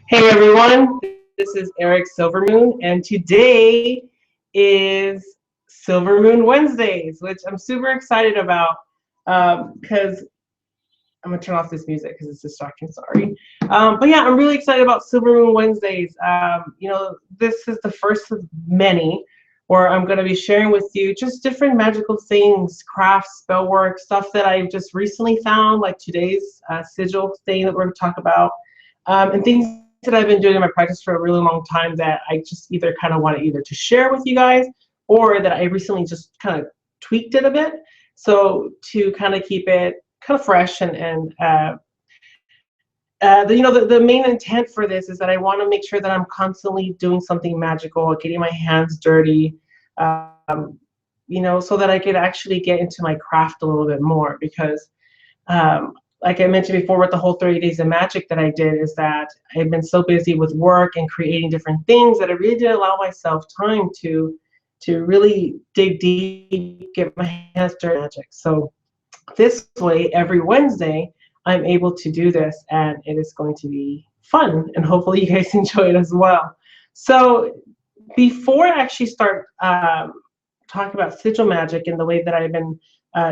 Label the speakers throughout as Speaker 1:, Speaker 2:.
Speaker 1: Hey everyone, this is Eric Silvermoon, and today is Silver Moon Wednesdays, which I'm super excited about because I'm gonna turn off this music because it's distracting. Sorry, but yeah, I'm really excited about Silver Moon Wednesdays. This is the first of many where I'm gonna be sharing with you just different magical things, crafts, spell work, stuff that I've just recently found, like today's sigil thing that we're gonna talk about, and things that I've been doing in my practice for a really long time that I just either kind of want to either to share with you guys or that I recently just kind of tweaked it a bit. So to kind of keep it kind of fresh and the main intent for this is that I want to make sure that I'm constantly doing something magical, getting my hands dirty, so that I could actually get into my craft a little bit more because like I mentioned before with the whole 30 days of magic that I did is that I've been so busy with work and creating different things that I really didn't allow myself time to really dig deep, get my hands dirty magic. So this way, every Wednesday, I'm able to do this and it is going to be fun and hopefully you guys enjoy it as well. So before I actually start talking about sigil magic and the way that I've been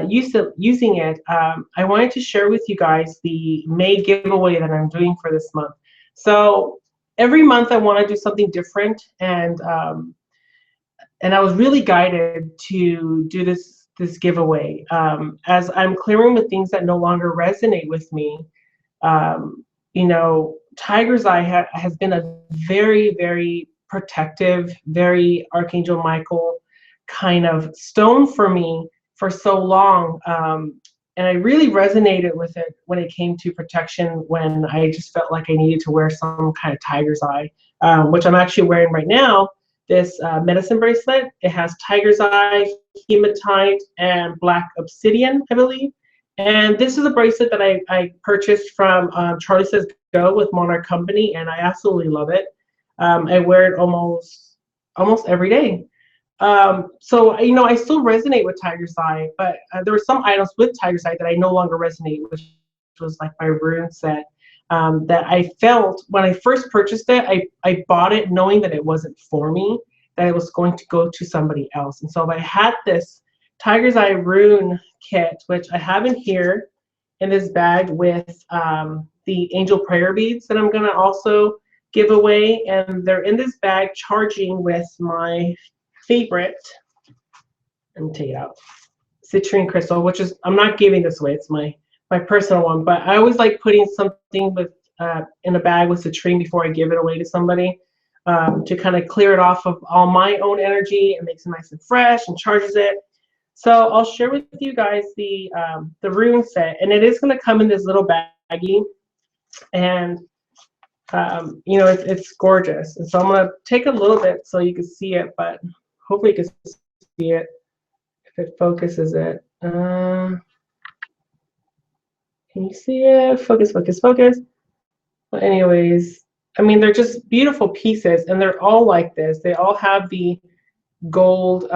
Speaker 1: using it, I wanted to share with you guys the May giveaway that I'm doing for this month. So every month I want to do something different, and I was really guided to do this giveaway as I'm clearing with things that no longer resonate with me. Tiger's Eye has been a very, very protective, very Archangel Michael kind of stone for me for so long, and I really resonated with it when it came to protection, when I just felt like I needed to wear some kind of tiger's eye, which I'm actually wearing right now, this medicine bracelet. It has tiger's eye, hematite, and black obsidian, I believe. And this is a bracelet that I purchased from Charlie Says Go with Monarch Company, and I absolutely love it. I wear it almost every day. So I still resonate with tiger's eye, but there were some items with tiger's eye that I no longer resonate with, which was like my rune set, that I felt when I first purchased it, I bought it knowing that it wasn't for me, that it was going to go to somebody else. And so I had this tiger's eye rune kit, which I have in here in this bag with the angel prayer beads that I'm gonna also give away, and they're in this bag charging with my favorite, let me take it out, citrine crystal, which is, I'm not giving this away, it's my personal one, but I always like putting something with in a bag with citrine before I give it away to somebody, to kind of clear it off of all my own energy and makes it nice and fresh and charges it. So I'll share with you guys the rune set, and it is going to come in this little baggie, and it's gorgeous. And so I'm going to take a little bit so you can see it, but hopefully you can see it if it focuses it. Can you see it? Focus, focus, focus. But anyways, I mean, they're just beautiful pieces, and they're all like this. They all have the gold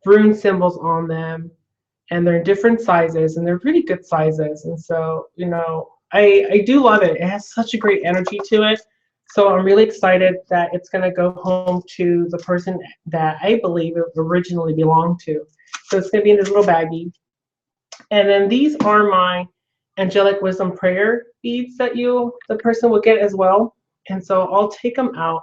Speaker 1: rune symbols on them, and they're in different sizes, and they're pretty good sizes. And so, I do love it. It has such a great energy to it. So I'm really excited that it's going to go home to the person that I believe it originally belonged to. So it's going to be in this little baggie. And then these are my angelic wisdom prayer beads that the person will get as well. And so I'll take them out.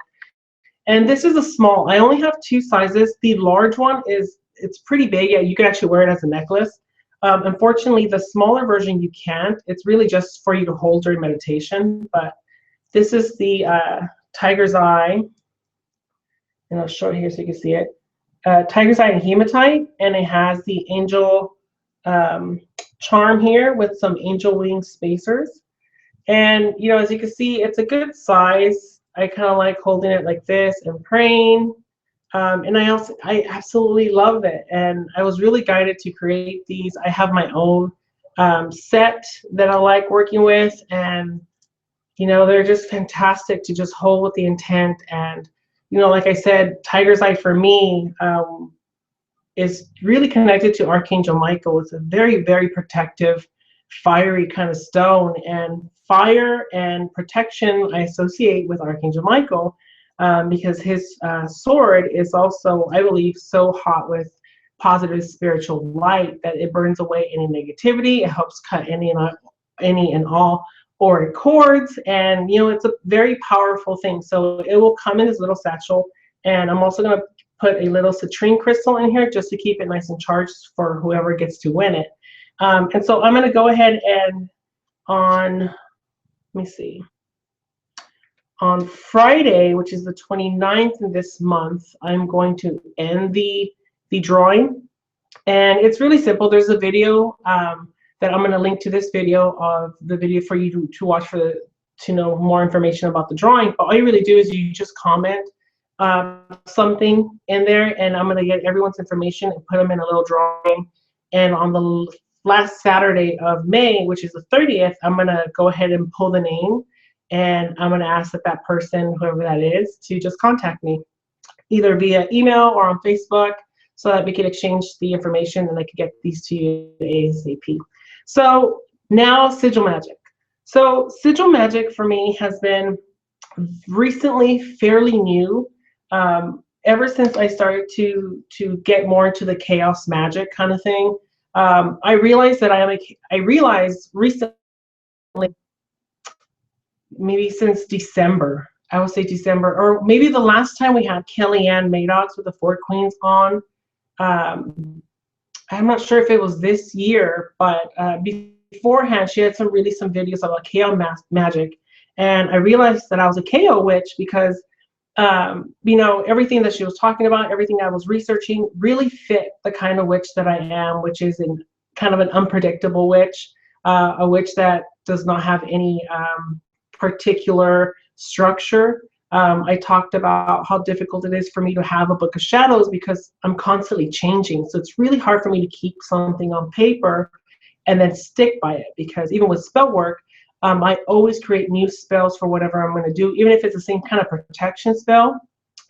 Speaker 1: And this is a small. I only have two sizes. The large one it's pretty big. Yeah, you can actually wear it as a necklace. Unfortunately, the smaller version you can't. It's really just for you to hold during meditation. But this is the tiger's eye, and I'll show it here so you can see it. Tiger's eye and hematite, and it has the angel charm here with some angel wing spacers. And as you can see, it's a good size. I kind of like holding it like this and praying. And I absolutely love it. And I was really guided to create these. I have my own set that I like working with, and they're just fantastic to just hold with the intent. And like I said, tiger's eye for me is really connected to Archangel Michael. It's a very, very protective fiery kind of stone, and fire and protection I associate with Archangel Michael, because his sword is also, I believe, so hot with positive spiritual light that it burns away any negativity. It helps cut any and all auric cords, and it's a very powerful thing. So it will come in this little satchel, and I'm also going to put a little citrine crystal in here just to keep it nice and charged for whoever gets to win it. And so I'm going to go ahead and let me see, on Friday, which is the 29th of this month, I'm going to end the drawing. And it's really simple. There's a video that I'm going to link to this video of the video for you to watch to know more information about the drawing. But all you really do is you just comment something in there, and I'm going to get everyone's information and put them in a little drawing. And on the last Saturday of May, which is the 30th, I'm going to go ahead and pull the name, and I'm going to ask that person, whoever that is, to just contact me either via email or on Facebook, so that we can exchange the information and I can get these to you ASAP. So now Sigil Magick. So Sigil Magick for me has been recently fairly new. Ever since I started to get more into the chaos magic kind of thing, I realized that I realized recently, maybe since December, I would say December, or maybe the last time we had Kellyanne Maddox with the Four Queens on. I'm not sure if it was this year, but beforehand she had some videos about chaos magic, and I realized that I was a KO witch because everything that she was talking about, everything I was researching really fit the kind of witch that I am, which is kind of an unpredictable witch, a witch that does not have any particular structure. I talked about how difficult it is for me to have a book of shadows because I'm constantly changing. So it's really hard for me to keep something on paper and then stick by it, because even with spell work, I always create new spells for whatever I'm going to do. Even if it's the same kind of protection spell,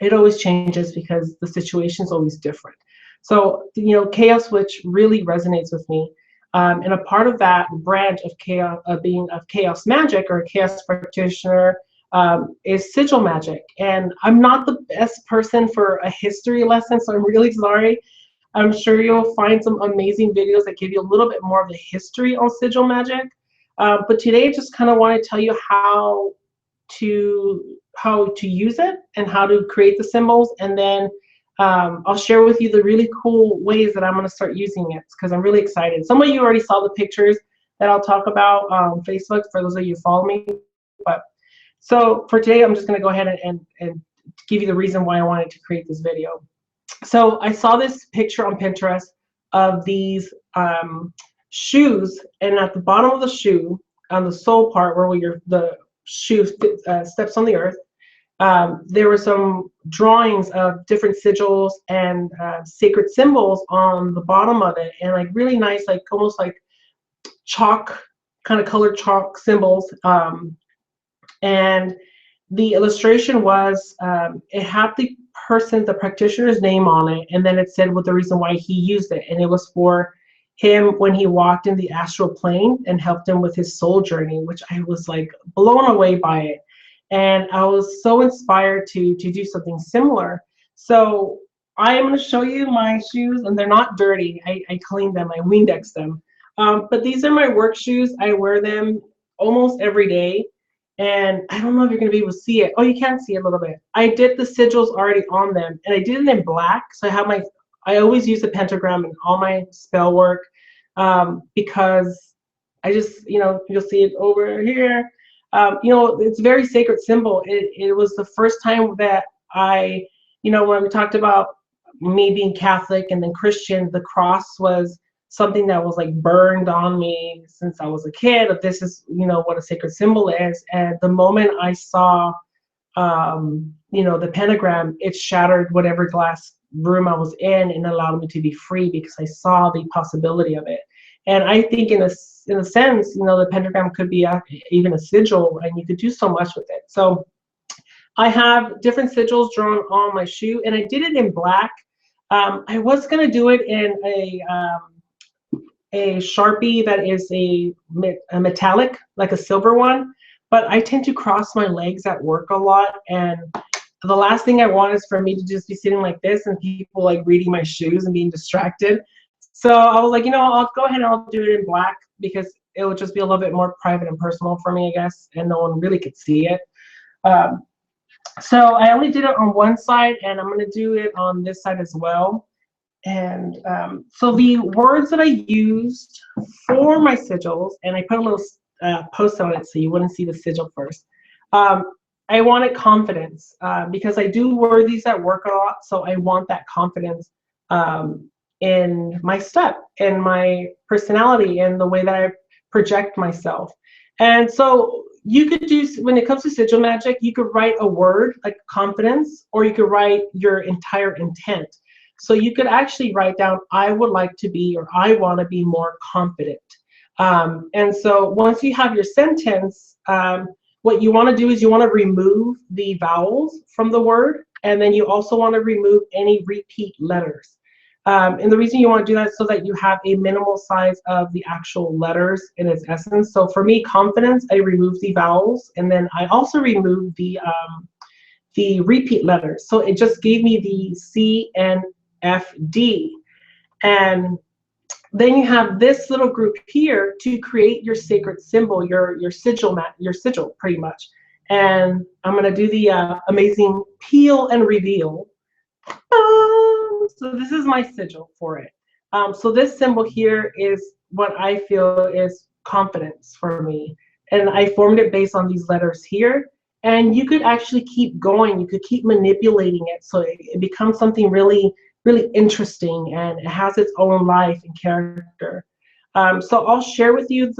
Speaker 1: it always changes because the situation is always different. So, Chaos Witch really resonates with me. And a part of that branch of chaos, being of chaos magic or a chaos practitioner, is Sigil Magick. And I'm not the best person for a history lesson, so I'm really sorry. I'm sure you'll find some amazing videos that give you a little bit more of the history on Sigil Magick. But today I just kind of want to tell you how to use it and how to create the symbols, and then I'll share with you the really cool ways that I'm going to start using it, because I'm really excited. Some of you already saw the pictures that I'll talk about on Facebook for those of you who follow me. But so for today, I'm just going to go ahead and give you the reason why I wanted to create this video. So I saw this picture on Pinterest of these shoes, and at the bottom of the shoe, on the sole part where the shoe steps on the earth, there were some drawings of different sigils and sacred symbols on the bottom of it, and like really nice, like almost like chalk, kind of colored chalk symbols. And the illustration was, it had the practitioner's name on it, and then it said what the reason why he used it, and it was for him when he walked in the astral plane and helped him with his soul journey, which I was like blown away by it. And I was so inspired to do something similar. So I am going to show you my shoes, and they're not dirty. I cleaned them, I Windex them. But these are my work shoes. I wear them almost every day. And I don't know if you're going to be able to see it. Oh, you can see it a little bit. I did the sigils already on them, and I did it in black. So I always use a pentagram in all my spell work, because I just, you'll see it over here. It's a very sacred symbol. It was the first time that when we talked about me being Catholic and then Christian, the cross was something that was like burned on me since I was a kid. If this is, what a sacred symbol is. And the moment I saw, the pentagram, it shattered whatever glass room I was in and allowed me to be free, because I saw the possibility of it. And I think in a sense, the pentagram could be even a sigil, and you could do so much with it. So I have different sigils drawn on my shoe, and I did it in black. I was going to do it in a Sharpie that is a metallic, like a silver one, but I tend to cross my legs at work a lot, and the last thing I want is for me to just be sitting like this and people like reading my shoes and being distracted. So I was like, you know, I'll go ahead and I'll do it in black because it would just be a little bit more private and personal for me, I guess, and no one really could see it. Um, so I only did it on one side, and I'm going to do it on this side as well. And so the words that I used for my sigils, and I put a little post on it so you wouldn't see the sigil first. I wanted confidence because I do wear these at work a lot, so I want that confidence in my step, in my personality, in the way that I project myself. And so you could do, when it comes to Sigil Magick, you could write a word like confidence, or you could write your entire intent. So you could actually write down, I would like to be, or I want to be more confident. And so once you have your sentence, what you want to do is you want to remove the vowels from the word, and then you also want to remove any repeat letters. And the reason you want to do that is so that you have a minimal size of the actual letters in its essence. So for me, confidence, I remove the vowels, and then I also remove the repeat letters. So it just gave me the C, N, F, D. And then you have this little group here to create your sacred symbol, your sigil, pretty much. And I'm going to do the amazing peel and reveal. So this is my sigil for it. So this symbol here is what I feel is confidence for me. And I formed it based on these letters here. And you could actually keep going. You could keep manipulating it so it becomes something really, really interesting, and it has its own life and character. So I'll share with you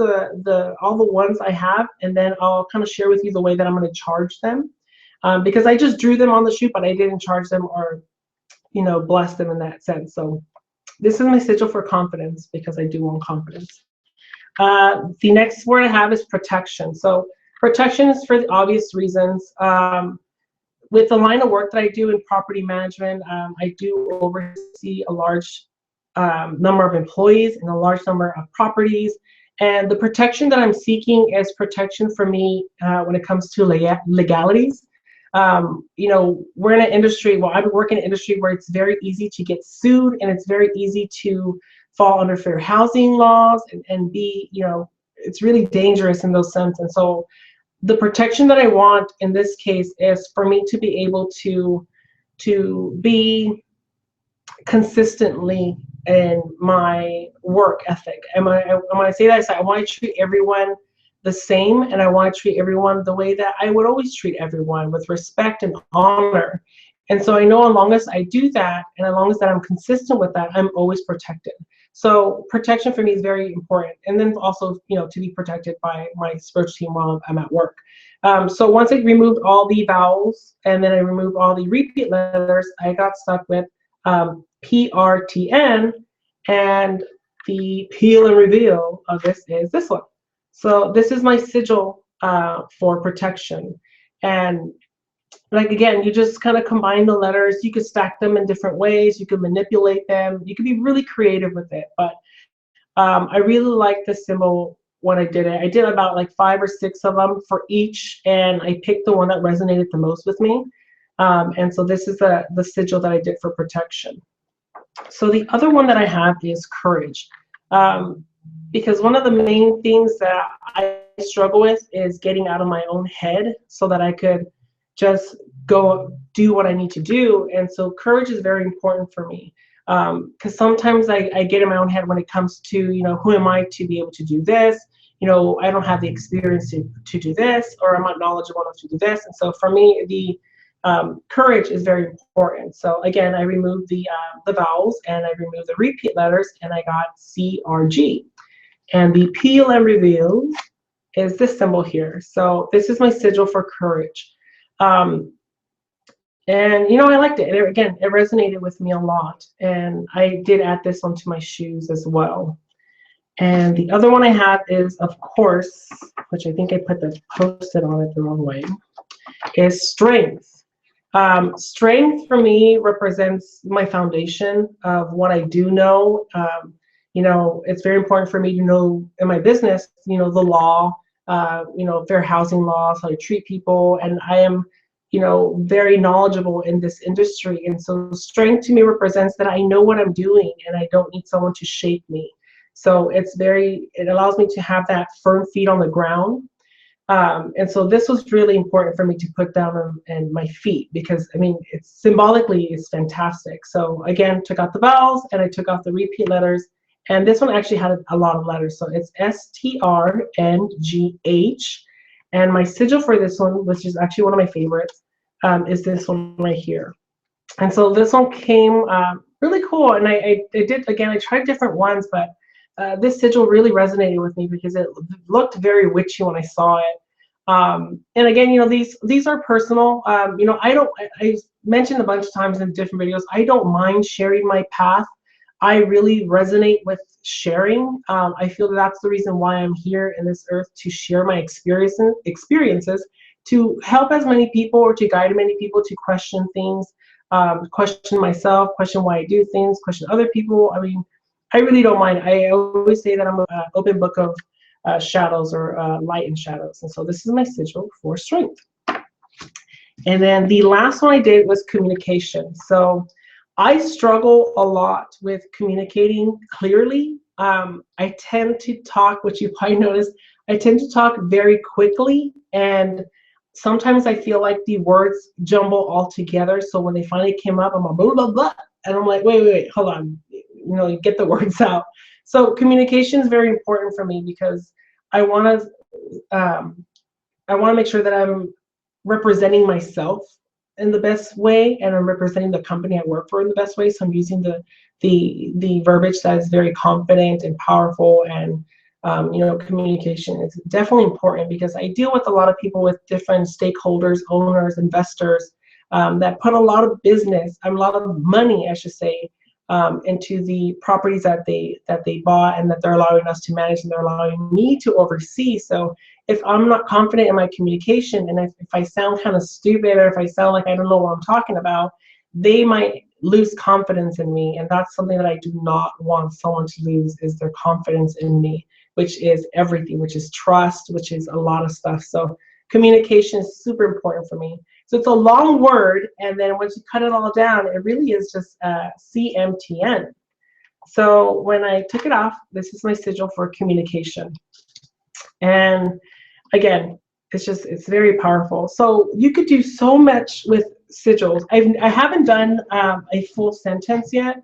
Speaker 1: all the ones I have, and then I'll kind of share with you the way that I'm going to charge them, because I just drew them on the shoot, but I didn't charge them or, you know, bless them in that sense. So this is my sigil for confidence because I do want confidence. The next word I have is protection. So protection is for the obvious reasons. With the line of work that I do in property management, I do oversee a large number of employees and a large number of properties. And the protection that I'm seeking is protection for me when it comes to legalities. You know, we're in an industry, well, I work in an industry where it's very easy to get sued, and it's very easy to fall under fair housing laws and be, you know, it's really dangerous in those sense. And so the protection that I want in this case is for me to be able to be consistently in my work ethic. And when I say that, I want to treat everyone the same, and I want to treat everyone the way that I would always treat everyone, with respect and honor. And so I know as long as I do that, and as long as that I'm consistent with that, I'm always protected. So protection for me is very important. And then also, you know, to be protected by my spiritual team while I'm at work. So once I removed all the vowels and then I removed all the repeat letters, I got stuck with PRTN, and the peel and reveal of this is this one. So this is my sigil for protection. And like, again, you just kind of combine the letters. You could stack them in different ways. You could manipulate them. You could be really creative with it. But I really like the symbol when I did it. I did about like 5 or 6 of them for each, and I picked the one that resonated the most with me. And so this is the sigil that I did for protection. So the other one that I have is courage. Because one of the main things that I struggle with is getting out of my own head so that I could just go do what I need to do. And so courage is very important for me, because sometimes I get in my own head when it comes to, you know, who am I to be able to do this? You know, I don't have the experience to do this, or I'm not knowledgeable enough to do this. And so for me, the courage is very important. So again, I removed the vowels and I removed the repeat letters, and I got CRG. And the peel and reveal is this symbol here. So this is my sigil for courage. And you know, I liked it. Again, it resonated with me a lot, and I did add this onto my shoes as well. And the other one I have is, of course, which I think I put the post-it on it the wrong way, is strength. Strength for me represents my foundation of what I do know. you know, it's very important for me to know in my business, you know, the law, you know, fair housing laws, how to treat people. And I am, you know, very knowledgeable in this industry. And so strength to me represents that I know what I'm doing and I don't need someone to shape me. So it allows me to have that firm feet on the ground. And so this was really important for me to put down on my feet, because I mean, it's symbolically, it's fantastic. So again, took out the vowels and I took off the repeat letters. And this one actually had a lot of letters. So it's STRNGH. And my sigil for this one, which is actually one of my favorites, is this one right here. And so this one came really cool. And I did, again, I tried different ones, but this sigil really resonated with me because it looked very witchy when I saw it. And again, you know, these are personal. You know, I mentioned a bunch of times in different videos, I don't mind sharing my path. I really resonate with sharing. I feel that that's the reason why I'm here in this earth, to share my experiences, to help as many people, or to guide many people to question things, question myself, question why I do things, question other people. I mean, I really don't mind. I always say that I'm an open book of shadows, or light and shadows. And so this is my sigil for strength. And then the last one I did was communication. So I struggle a lot with communicating clearly. I tend to talk, which you probably noticed, I tend to talk very quickly, and sometimes I feel like the words jumble all together. So when they finally came up, I'm like, blah, blah, blah. And I'm like, wait, hold on. You know, get the words out. So communication is very important for me, because I want to make sure that I'm representing myself in the best way, and I'm representing the company I work for in the best way. So I'm using the verbiage that is very confident and powerful. And you know, communication is definitely important, because I deal with a lot of people with different stakeholders, owners, investors, that put a lot of business, a lot of money, I should say, into the properties that they bought, and that they're allowing us to manage, and they're allowing me to oversee. So if I'm not confident in my communication, and if I sound kind of stupid, or if I sound like I don't know what I'm talking about, they might lose confidence in me. And that's something that I do not want someone to lose, is their confidence in me, which is everything, which is trust, which is a lot of stuff. So communication is super important for me. So it's a long word, and then once you cut it all down, it really is just CMTN. So when I took it off, this is my sigil for communication. And again, it's very powerful. So you could do so much with sigils. I haven't done a full sentence yet.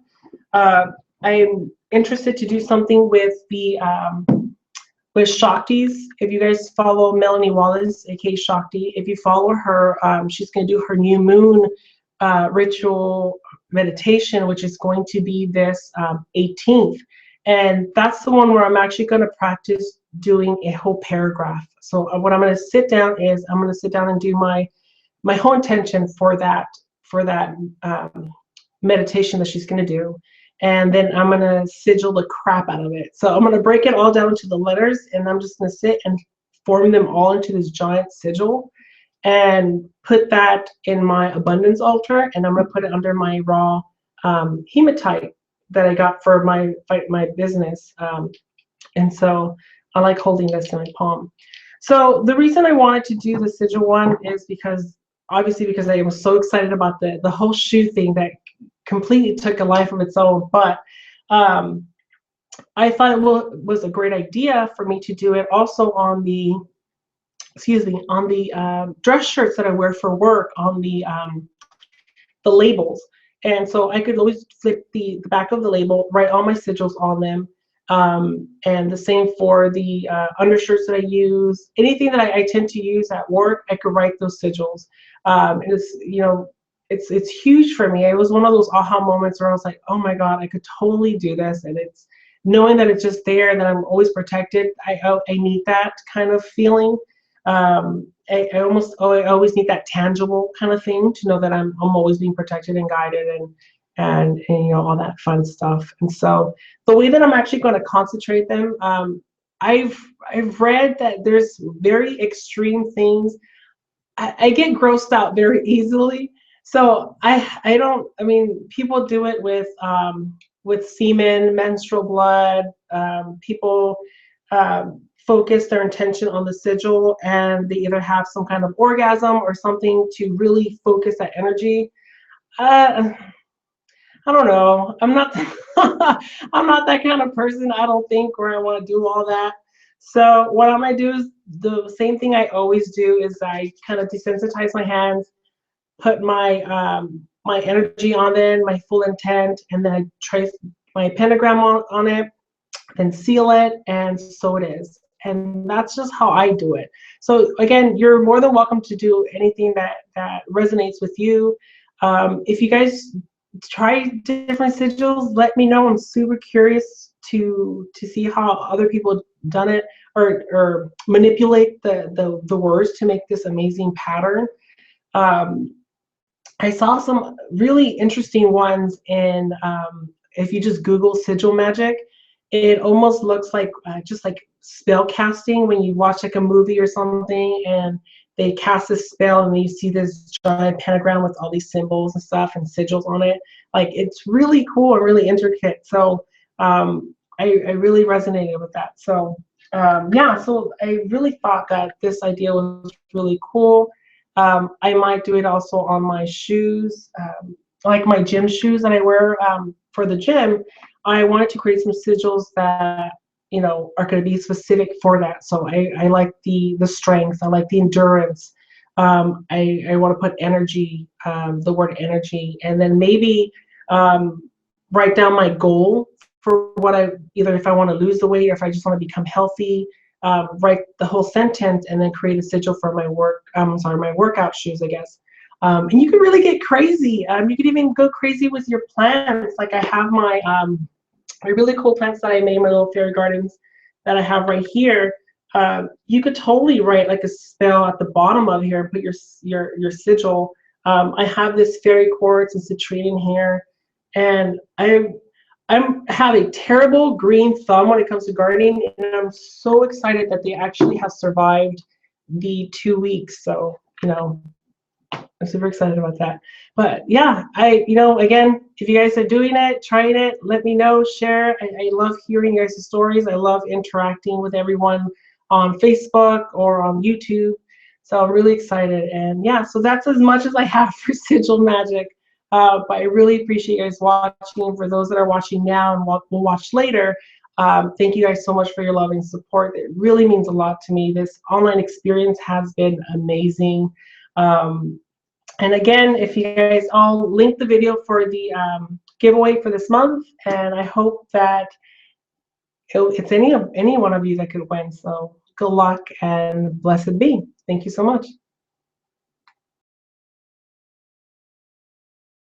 Speaker 1: I'm interested to do something with the with Shaktis. If you guys follow Melanie Wallace, aka Shakti, if you follow her, she's going to do her new moon ritual meditation, which is going to be this 18th. And that's the one where I'm actually going to practice doing a whole paragraph. So what I'm going to sit down and do my whole intention for that meditation that she's going to do. And then I'm going to sigil the crap out of it. So I'm going to break it all down into the letters, and I'm just going to sit and form them all into this giant sigil, and put that in my abundance altar. And I'm going to put it under my raw hematite that I got for my business. And so I like holding this in my palm. So the reason I wanted to do the sigil one is because I was so excited about the whole shoe thing that completely took a life of its own. But I thought it was a great idea for me to do it also on the dress shirts that I wear for work, on the labels. And so I could always flip the back of the label, write all my sigils on them. And the same for the undershirts that I use. Anything that I tend to use at work, I could write those sigils. It's huge for me. It was one of those aha moments where I was like, oh my God, I could totally do this. And it's knowing that it's just there and that I'm always protected. I need that kind of feeling. I always need that tangible kind of thing to know that I'm always being protected and guided, and you know, all that fun stuff. And so the way that I'm actually going to concentrate them, I've read that there's very extreme things. I get grossed out very easily. So people do it with with semen, menstrual blood. People focus their intention on the sigil, and they either have some kind of orgasm or something to really focus that energy. Uh, I don't know. I'm not I'm not that kind of person, I don't think, where I want to do all that. So what I'm gonna do is the same thing I always do is I kind of desensitize my hands, put my energy on it, my full intent, and then I trace my pentagram on it, then seal it, and so it is. And that's just how I do it. So again, you're more than welcome to do anything that resonates with you. If you guys try different sigils, let me know. I'm super curious to see how other people done it, or manipulate the words to make this amazing pattern. Um, I saw some really interesting ones in, if you just Google Sigil Magic, it almost looks like just like spell casting when you watch like a movie or something and they cast a spell and you see this giant pentagram with all these symbols and stuff and sigils on it. Like, it's really cool and really intricate. So I really resonated with that. So yeah, so I really thought that this idea was really cool. I might do it also on my shoes, like my gym shoes that I wear for the gym. I wanted to create some sigils that, you know, are going to be specific for that. So I like the strength. I like the endurance. I want to put energy, the word energy, and then maybe write down my goal for what either if I want to lose the weight or if I just want to become healthy. Write the whole sentence and then create a sigil for my my workout shoes, I guess. And you can really get crazy. You can even go crazy with your plants. Like, I have my really cool plants that I made in my little fairy gardens that I have right here. You could totally write like a spell at the bottom of here and put your sigil. I have this fairy quartz and citrine here, and I have a terrible green thumb when it comes to gardening, and I'm so excited that they actually have survived the 2 weeks. So, you know, I'm super excited about that. But yeah, again, if you guys are doing it, trying it, let me know, share. I love hearing your guys' stories. I love interacting with everyone on Facebook or on YouTube. So I'm really excited. And yeah, so that's as much as I have for Sigil Magic. But I really appreciate you guys watching. For those that are watching now and will watch later, thank you guys so much for your love and support. It really means a lot to me. This online experience has been amazing. And again, if you guys, I'll link the video for the giveaway for this month, and I hope that it's any one of you that could win. So good luck and blessed be. Thank you so much.